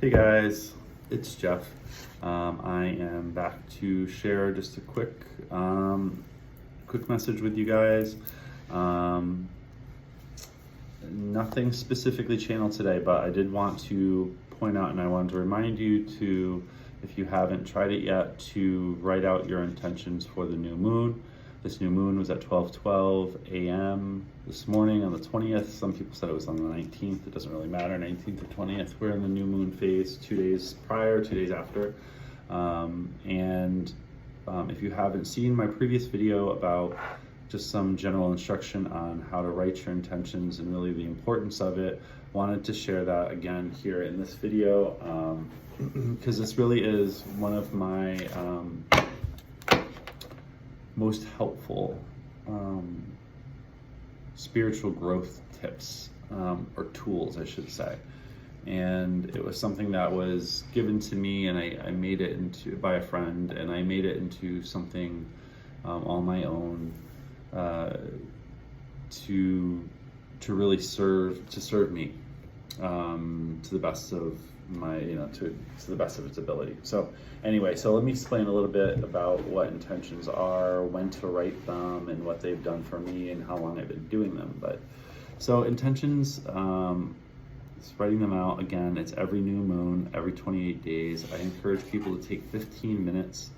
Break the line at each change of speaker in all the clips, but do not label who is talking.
Hey guys, it's Jeff. I am back to share just a quick message with you guys. Nothing specifically channeled today, but I did want to point out and I wanted to remind you to, if you haven't tried it yet, to write out your intentions for the new moon. This new moon was at 12:12 a.m. this morning on the 20th. Some people said it was on the 19th. It doesn't really matter, 19th or 20th. We're in the new moon phase 2 days prior, 2 days after. If you haven't seen my previous video about just some general instruction on how to write your intentions and really the importance of it, wanted to share that again here in this video, because this really is one of my most helpful spiritual growth tips, or tools, I should say. And it was something that was given to me, and I made it into by a friend, and I made it into something on my own to really serve me to the best of my to the best of its ability. So anyway, so let me explain a little bit about what intentions are, when to write them, and what they've done for me and how long I've been doing them. But so intentions, writing them out, again, it's every new moon, every 28 days. I encourage people to take 15 minutes,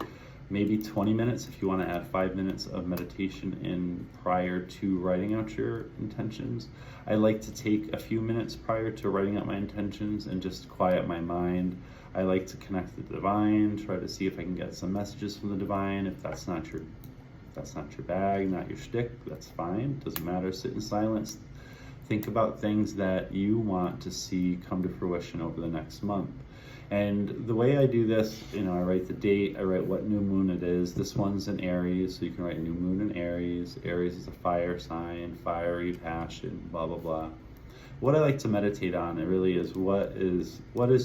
maybe 20 minutes if you want to add 5 minutes of meditation in prior to writing out your intentions. I like to take a few minutes prior to writing out my intentions and just quiet my mind. I like to connect with the divine, try to see if I can get some messages from the divine. If that's not your bag, not your shtick, that's fine. Doesn't matter. Sit in silence. Think about things that you want to see come to fruition over the next month. And the way I do this, I write the date, I write what new moon it is. This one's in Aries, so you can write new moon in Aries. Aries is a fire sign, fiery passion, blah, blah, blah. What I like to meditate on, it really is what is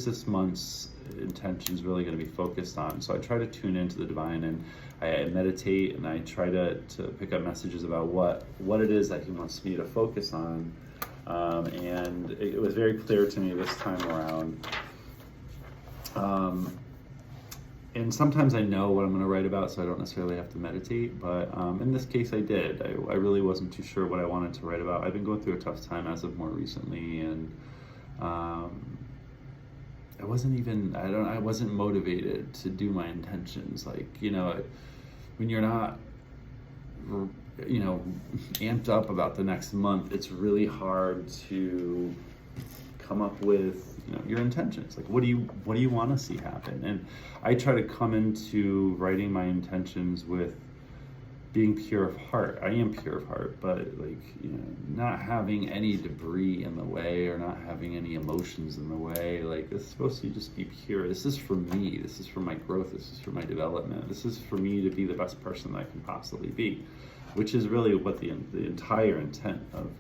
this month's intentions really going to be focused on. So I try to tune into the divine, and I meditate, and I try to pick up messages about what it is that he wants me to focus on. And it was very clear to me this time around. And sometimes I know what I'm going to write about, so I don't necessarily have to meditate, but in this case I did. I really wasn't too sure what I wanted to write about. I've been going through a tough time as of more recently, and I wasn't motivated to do my intentions. When you're not amped up about the next month, it's really hard to come up with your intentions. Like, what do you want to see happen? And I try to come into writing my intentions with being pure of heart. I am pure of heart, but not having any debris in the way, or not having any emotions in the way. Like, it's supposed to just be pure. This is for me. This is for my growth. This is for my development. This is for me to be the best person that I can possibly be, which is really what the entire intent of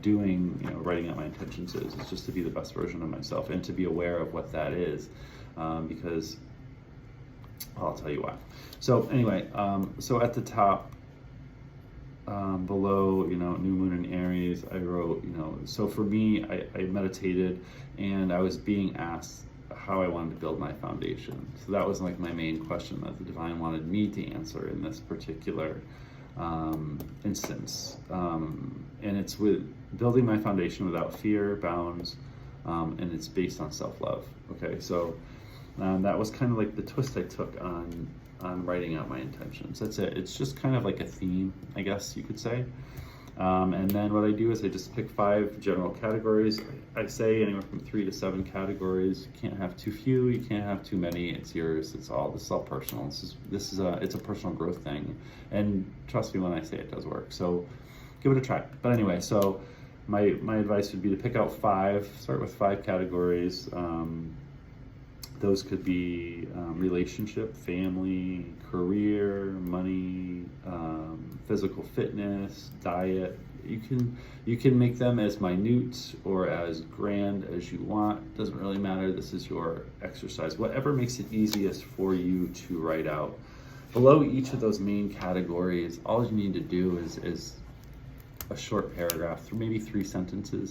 doing, writing out my intentions is just to be the best version of myself and to be aware of what that is, because I'll tell you why. So anyway, so at the top, below, new moon in Aries, I wrote, so for me, I meditated, and I was being asked how I wanted to build my foundation. So that was like my main question that the divine wanted me to answer in this particular instance, and it's with building my foundation without fear, bounds, and it's based on self-love. Okay, so that was kind of like the twist I took on writing out my intentions. That's it. It's just kind of like a theme, I guess you could say. And then what I do is I just pick 5 general categories. I say anywhere from 3 to 7 categories. You can't have too few, you can't have too many. It's yours. This is all personal. It's a personal growth thing. And trust me when I say it does work. So give it a try. But anyway, so my advice would be to pick out 5, start with 5 categories. Those could be relationship, family, career, money, physical fitness, diet. You can make them as minute or as grand as you want. Doesn't really matter. This is your exercise. Whatever makes it easiest for you to write out. Below each of those main categories, all you need to do is a short paragraph, maybe 3 sentences.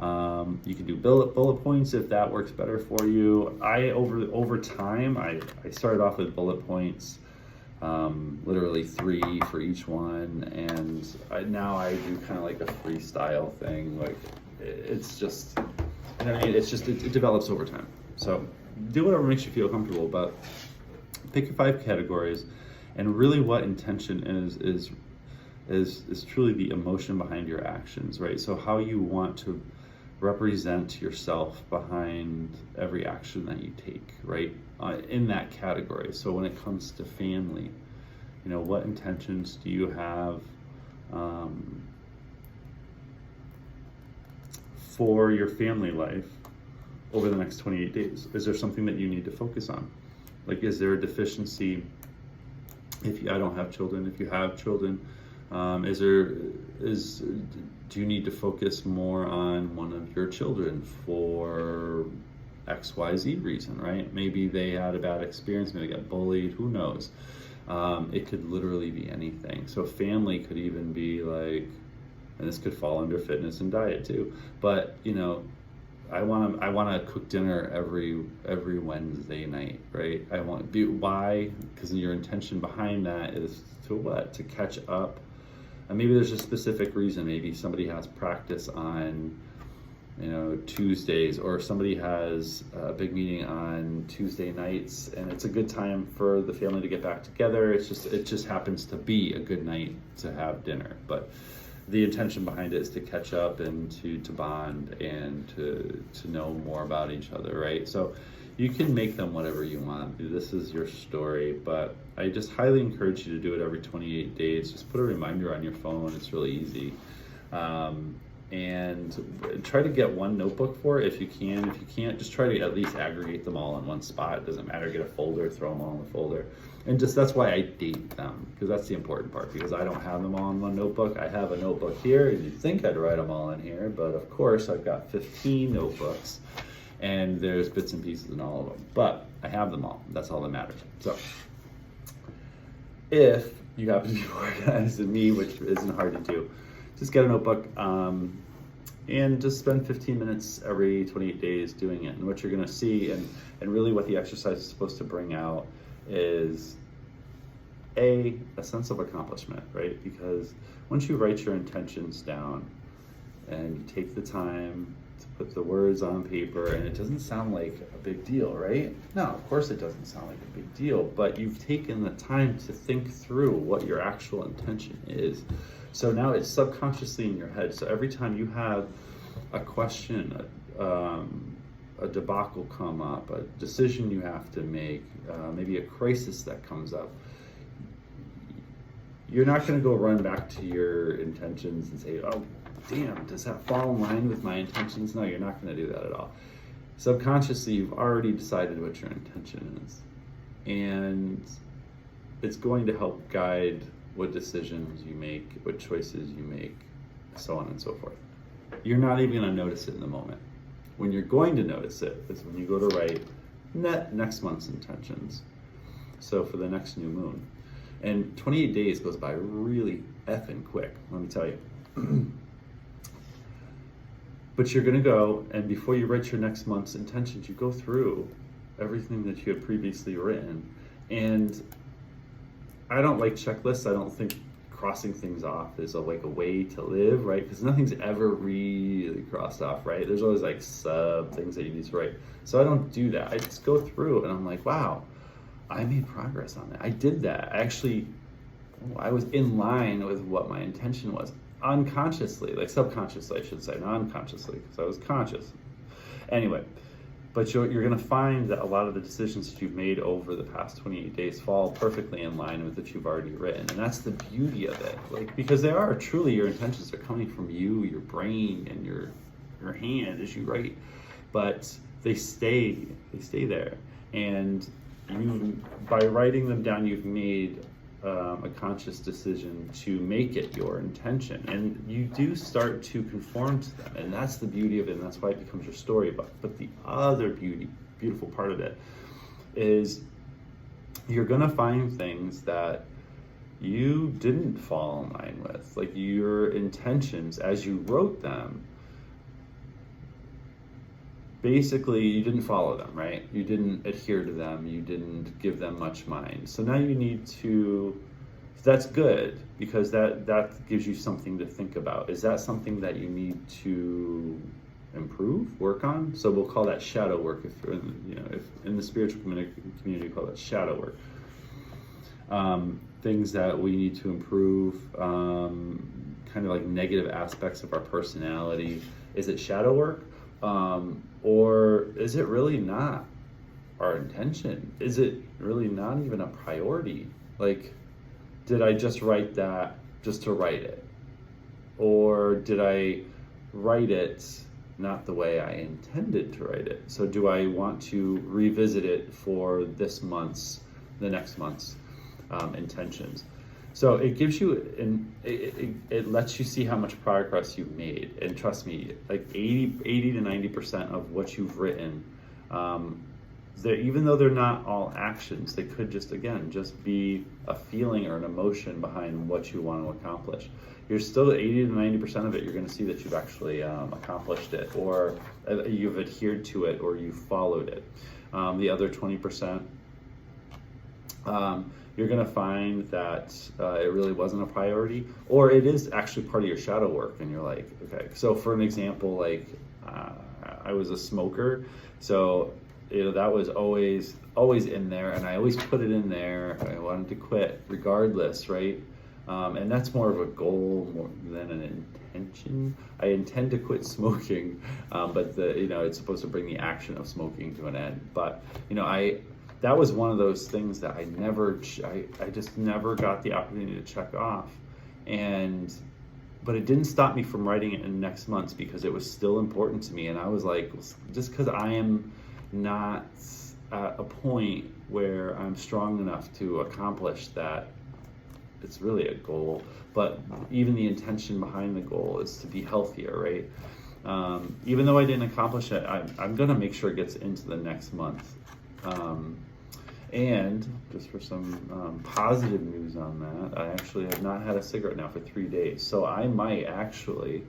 You can do bullet points if that works better for you. Over time, I started off with bullet points, literally 3 for each one, and now I do kind of like a freestyle thing. Like it's just, it develops over time. So do whatever makes you feel comfortable, but pick your 5 categories, and really what intention is truly the emotion behind your actions, right? So how you want to represent yourself behind every action that you take, right? In that category. So when it comes to family, what intentions do you have for your family life over the next 28 days? Is there something that you need to focus on? Like, is there a deficiency? I don't have children, if you have children, do you need to focus more on one of your children for XYZ reason, right? Maybe they had a bad experience, maybe they got bullied, who knows? It could literally be anything. So family could even be like, and this could fall under fitness and diet too, but I want to cook dinner every Wednesday night, right? Why? Because your intention behind that is to catch up. And maybe there's a specific reason. Maybe somebody has practice on, Tuesdays, or somebody has a big meeting on Tuesday nights, and it's a good time for the family to get back together. It just happens to be a good night to have dinner, but the intention behind it is to catch up and to bond and to know more about each other, right? So you can make them whatever you want. This is your story, but I just highly encourage you to do it every 28 days. Just put a reminder on your phone. It's really easy. And try to get one notebook for it if you can. If you can't, just try to at least aggregate them all in one spot. It doesn't matter. Get a folder, throw them all in the folder. And that's why I date them, because that's the important part, because I don't have them all in one notebook. I have a notebook here, and you'd think I'd write them all in here, but of course I've got 15 notebooks, and there's bits and pieces in all of them, but I have them all. That's all that matters. So if you happen to be organized than me, which isn't hard to do, just get a notebook and just spend 15 minutes every 28 days doing it. And what you're going to see, and really what the exercise is supposed to bring out, is a sense of accomplishment, right? Because once you write your intentions down and you take the time to put the words on paper, and it doesn't sound like a big deal, right? No, of course it doesn't sound like a big deal, but you've taken the time to think through what your actual intention is. So now it's subconsciously in your head. So every time you have a question, a debacle come up, a decision you have to make, maybe a crisis that comes up, you're not going to go run back to your intentions and say, oh, damn, does that fall in line with my intentions? No, you're not going to do that at all. Subconsciously, you've already decided what your intention is. And it's going to help guide what decisions you make, what choices you make, so on and so forth. You're not even going to notice it in the moment. When you're going to notice it is when you go to write next month's intentions. So for the next new moon. And 28 days goes by really effing quick, let me tell you. But you're gonna go, and before you write your next month's intentions, you go through everything that you had previously written. And I don't like checklists. I don't think crossing things off is a way to live, right? Because nothing's ever really crossed off, right? There's always like sub things that you need to write. So I don't do that. I just go through and I'm like, wow, I made progress on that. I did that. I was in line with what my intention was, unconsciously, like subconsciously, I should say, not unconsciously, because I was conscious. Anyway, but you're going to find that a lot of the decisions that you've made over the past 28 days fall perfectly in line with what you've already written. And that's the beauty of it. Like, because they are truly, your intentions are coming from you, your brain, and your hand as you write. But they stay there. And by writing them down, you've made a conscious decision to make it your intention, and you do start to conform to them, and that's the beauty of it, and that's why it becomes your story. But the other beautiful part of it is you're gonna find things that you didn't fall in line with, like your intentions as you wrote them basically you didn't follow them, right? You didn't adhere to them. You didn't give them much mind. So now you need to, that's good because that gives you something to think about. Is that something that you need to improve, work on? So we'll call that shadow work. If you're in, if in the spiritual community, call that shadow work. Things that we need to improve, kind of like negative aspects of our personality. Is it shadow work? Or is it really not our intention? Is it really not even a priority? Like, did I just write that just to write it? Or did I write it not the way I intended to write it? So do I want to revisit it for the next month's intentions? So it gives you, it lets you see how much progress you've made. And trust me, like 80 to 90% of what you've written, even though they're not all actions, they could just be a feeling or an emotion behind what you want to accomplish. You're still 80 to 90% of it, you're going to see that you've actually accomplished it, or you've adhered to it, or you've followed it. The other 20%, you're going to find that it really wasn't a priority, or it is actually part of your shadow work, and you're like, okay. So for an example, like I was a smoker, so that was always in there, and I always put it in there. I wanted to quit regardless, right? And that's more of a goal more than an intention. I intend to quit smoking, but it's supposed to bring the action of smoking to an end. But that was one of those things that I just never got the opportunity to check off. But it didn't stop me from writing it in next month's, because it was still important to me. And I was like, just because I am not at a point where I'm strong enough to accomplish that, it's really a goal. But even the intention behind the goal is to be healthier, right? Even though I didn't accomplish it, I'm gonna make sure it gets into the next month. And just for some positive news on that, I actually have not had a cigarette now for 3 days. So I might actually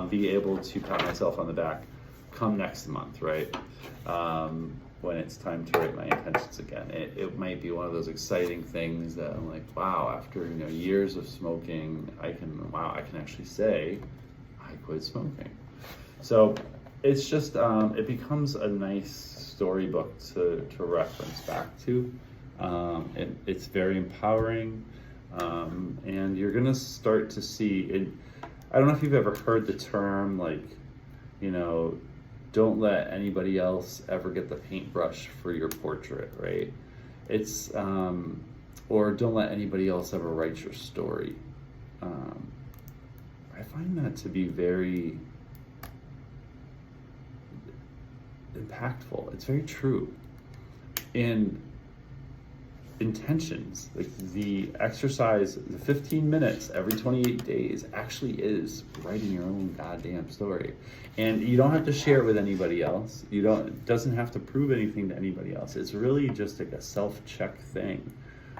be able to pat myself on the back come next month, right? When it's time to write my intentions again. It might be one of those exciting things that I'm like, wow, after years of smoking, I can actually say I quit smoking. So it's just, it becomes a nice storybook to reference back to. It's very empowering, and you're gonna start to see, I don't know if you've ever heard the term, like, don't let anybody else ever get the paintbrush for your portrait, right? It's, or don't let anybody else ever write your story. I find that to be very impactful. It's very true. And intentions, like the exercise, the 15 minutes every 28 days actually is writing your own goddamn story. And you don't have to share it with anybody else. It doesn't have to prove anything to anybody else. It's really just like a self-check thing.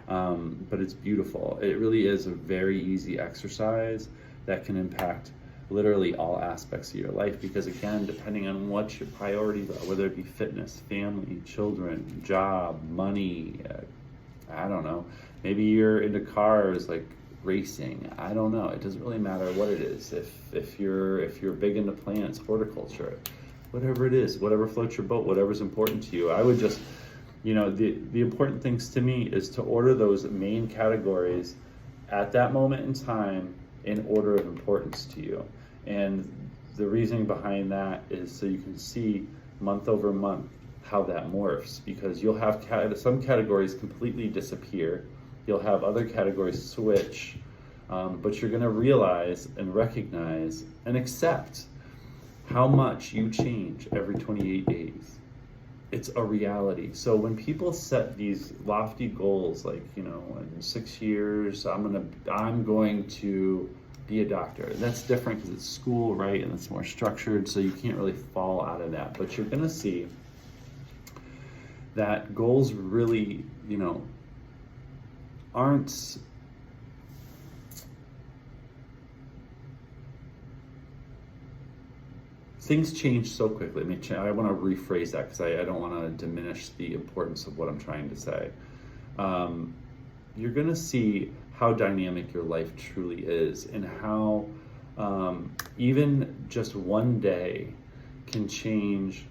But it's beautiful. It really is a very easy exercise that can impact literally all aspects of your life, because again, depending on what your priorities are, whether it be fitness, family, children, job, money, I don't know, maybe you're into cars, like racing, I don't know, it doesn't really matter what it is. If you're big into plants, horticulture, whatever it is, whatever floats your boat, whatever's important to you, I would just, the important things to me is to order those main categories at that moment in time in order of importance to you. And the reasoning behind that is so you can see month over month how that morphs, because you'll have some categories completely disappear, you'll have other categories switch, but you're going to realize and recognize and accept how much you change every 28 days. It's a reality. So when people set these lofty goals, like, in 6 years, I'm going to be a doctor. That's different because it's school, right? And it's more structured, so you can't really fall out of that. But you're gonna see that goals really, aren't things change so quickly. I want to rephrase that because I don't want to diminish the importance of what I'm trying to say. You're going to see how dynamic your life truly is, and how even just one day can change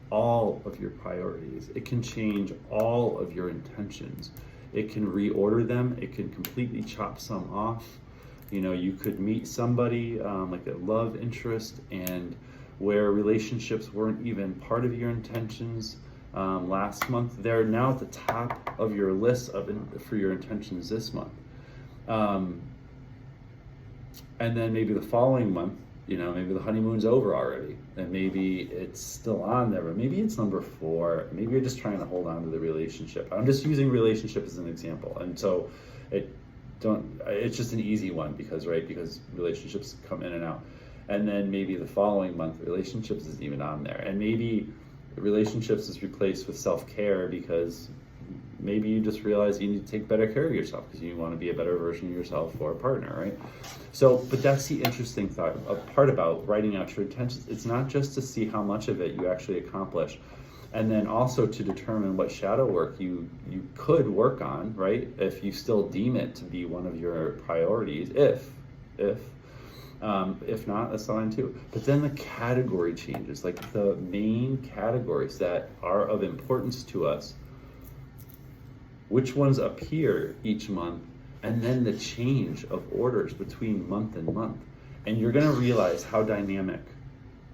all of your priorities. It can change all of your intentions. It can reorder them. It can completely chop some off. You could meet somebody like a love interest, and where relationships weren't even part of your intentions last month, they're now at the top of your list for your intentions this month. And then maybe the following month, maybe the honeymoon's over already, and maybe it's still on there, but maybe it's number 4. Maybe you're just trying to hold on to the relationship. I'm just using relationship as an example, and so it's just an easy one because relationships come in and out. And then maybe the following month, relationships isn't even on there, and maybe relationships is replaced with self-care because maybe you just realize you need to take better care of yourself because you want to be a better version of yourself for a partner, right? But that's the interesting part about writing out your intentions. It's not just to see how much of it you actually accomplish, and then also to determine what shadow work you could work on, right? If you still deem it to be one of your priorities, if not, that's fine too. But then the category changes, like the main categories that are of importance to us, which ones appear each month, and then the change of orders between month and month. And you're gonna realize how dynamic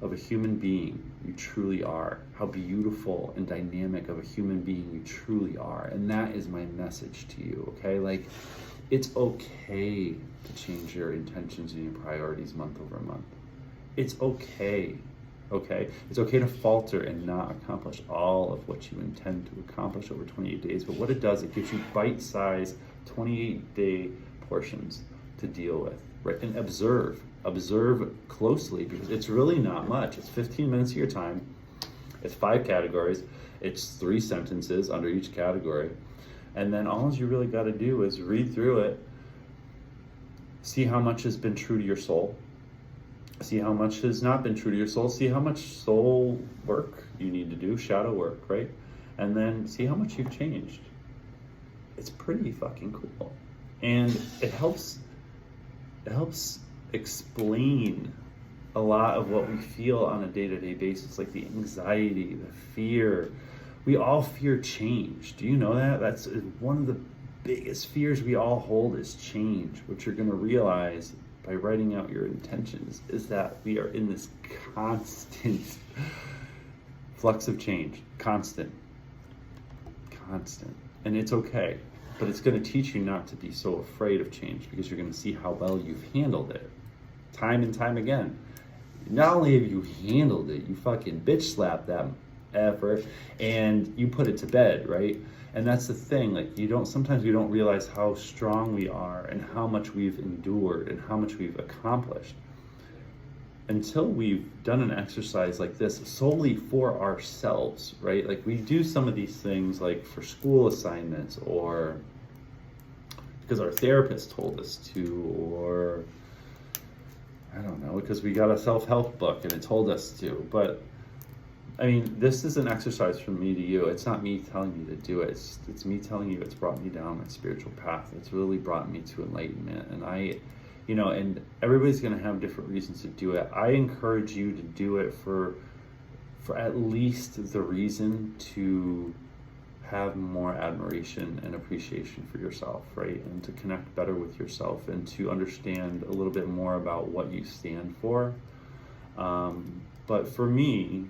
of a human being you truly are, how beautiful and dynamic of a human being you truly are. And that is my message to you, okay? Like, it's okay to change your intentions and your priorities month over month. It's okay. It's okay to falter and not accomplish all of what you intend to accomplish over 28 days. But what it does, it gives you bite-sized 28-day portions to deal with, right? And observe closely, because it's really not much. It's 15 minutes of your time. It's 5 categories. It's 3 sentences under each category. And then all you really got to do is read through it, see how much has been true to your soul, see how much has not been true to your soul, see how much soul work you need to do, shadow work, right? And then see how much you've changed. It's pretty fucking cool. And it helps explain a lot of what we feel on a day-to-day basis, like the anxiety, the fear. We all fear change. Do you know that? That's one of the biggest fears we all hold, is change. What you're going to realize by writing out your intentions is that we are in this constant flux of change. Constant. And it's okay. But it's going to teach you not to be so afraid of change, because you're going to see how well you've handled it time and time again. Not only have you handled it, you fucking bitch slapped that effort and you put it to bed, right? And that's the thing, like, sometimes we don't realize how strong we are and how much we've endured and how much we've accomplished until we've done an exercise like this solely for ourselves, right? Like, we do some of these things like for school assignments, or because our therapist told us to, or I don't know, because we got a self-help book and it told us to. But I mean, this is an exercise from me to you. It's not me telling you to do it. It's me telling you it's brought me down my spiritual path. It's really brought me to enlightenment. And and everybody's going to have different reasons to do it. I encourage you to do it for at least the reason to have more admiration and appreciation for yourself, right? And to connect better with yourself and to understand a little bit more about what you stand for. But for me,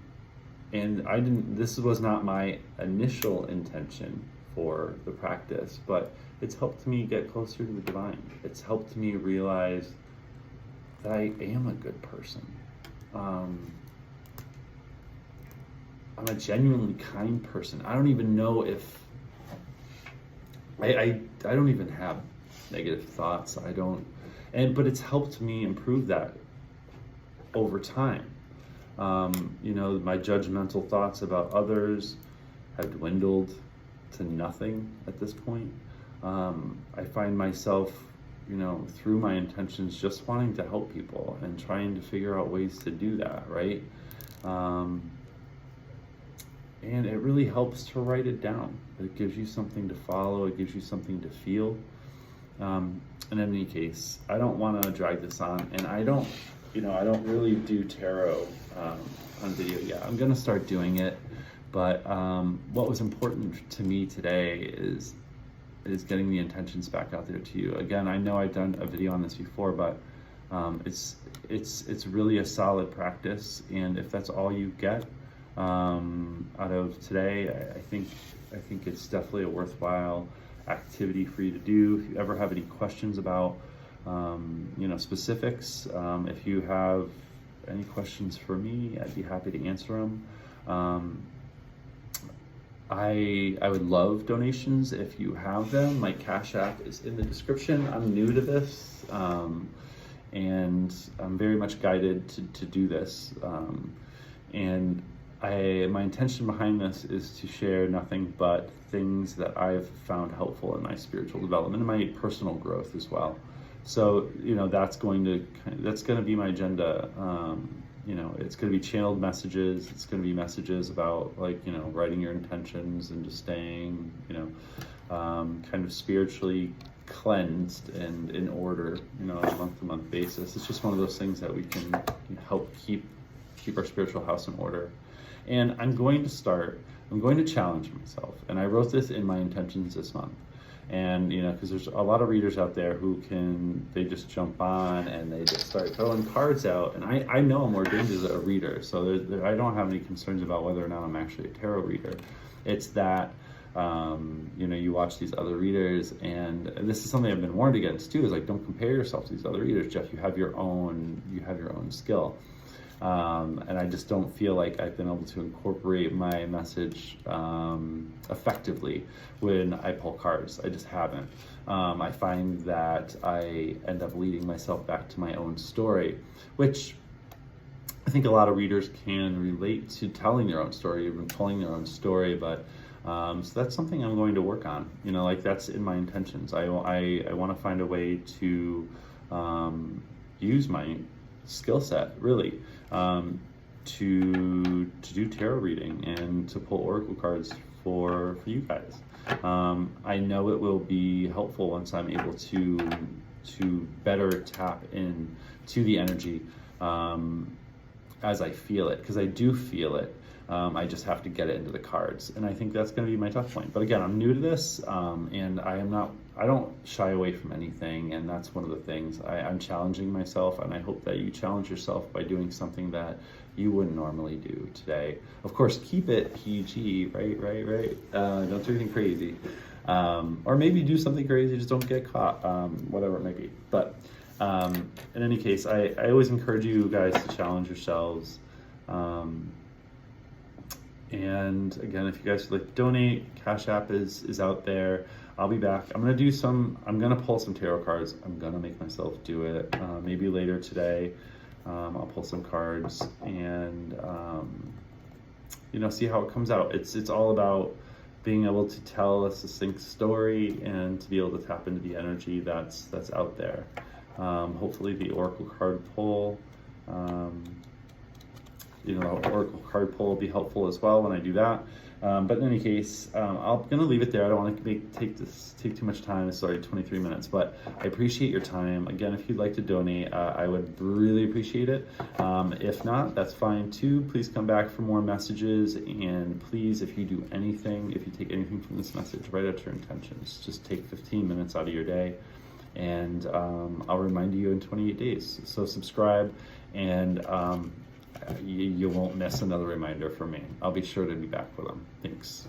this was not my initial intention for the practice, but it's helped me get closer to the divine. It's helped me realize that I am a good person. I'm a genuinely kind person. I don't even know if I don't even have negative thoughts. But it's helped me improve that over time. My judgmental thoughts about others have dwindled to nothing at this point. I find myself through my intentions, just wanting to help people and trying to figure out ways to do that, right? And it really helps to write it down. It gives you something to follow. It gives you something to feel. In any case, I don't want to drag this on, and I don't really do tarot on video yet. I'm going to start doing it, but what was important to me today is getting the intentions back out there to you. Again, I know I've done a video on this before, but it's really a solid practice, and if that's all you get out of today, I think it's definitely a worthwhile activity for you to do. If you ever have any questions about specifics, if you have any questions for me, I'd be happy to answer them. I would love donations if you have them. My Cash App is in the description. I'm new to this, and I'm very much guided to do this. And my intention behind this is to share nothing but things that I've found helpful in my spiritual development and my personal growth as well. So, that's going to be my agenda. It's going to be channeled messages. It's going to be messages about writing your intentions and just staying, kind of spiritually cleansed and in order, on a month-to-month basis. It's just one of those things that we can help keep our spiritual house in order. And I'm going to challenge myself. And I wrote this in my intentions this month. And, because there's a lot of readers out there who they just jump on and they just start throwing cards out. And I know I'm ordained as a reader, so I don't have any concerns about whether or not I'm actually a tarot reader. It's that, you watch these other readers, and this is something I've been warned against too, is don't compare yourself to these other readers, Jeff. You have your own skill. And I just don't feel like I've been able to incorporate my message effectively when I pull cards. I just haven't. I find that I end up leading myself back to my own story, which I think a lot of readers can relate to, telling their own story, even pulling their own story, but so that's something I'm going to work on. That's in my intentions. I want to find a way to use my skill set, really, to do tarot reading and to pull oracle cards for you guys. I know it will be helpful once I'm able to better tap in to the energy as I feel it, because I do feel it. I just have to get it into the cards, and I think that's going to be my tough point. But again, I'm new to this, and I don't shy away from anything, and that's one of the things. I'm challenging myself, and I hope that you challenge yourself by doing something that you wouldn't normally do today. Of course, keep it PG, right? Don't do anything crazy, or maybe do something crazy, just don't get caught, whatever it may be. But in any case, I always encourage you guys to challenge yourselves. And again, if you guys would like to donate, Cash App is out there. I'll be back. I'm gonna pull some tarot cards. I'm gonna make myself do it. Maybe later today, I'll pull some cards and see how it comes out. It's all about being able to tell a succinct story and to be able to tap into the energy that's out there. Hopefully the oracle card pull, oracle card pull will be helpful as well when I do that. But in any case, I'm gonna leave it there. I don't want to take too much time. It's already 23 minutes, but I appreciate your time. Again, if you'd like to donate, I would really appreciate it. If not, that's fine too. Please come back for more messages, and please, if you take anything from this message, write out your intentions. Just take 15 minutes out of your day, and I'll remind you in 28 days. So subscribe, and you won't miss another reminder from me. I'll be sure to be back with them. Thanks.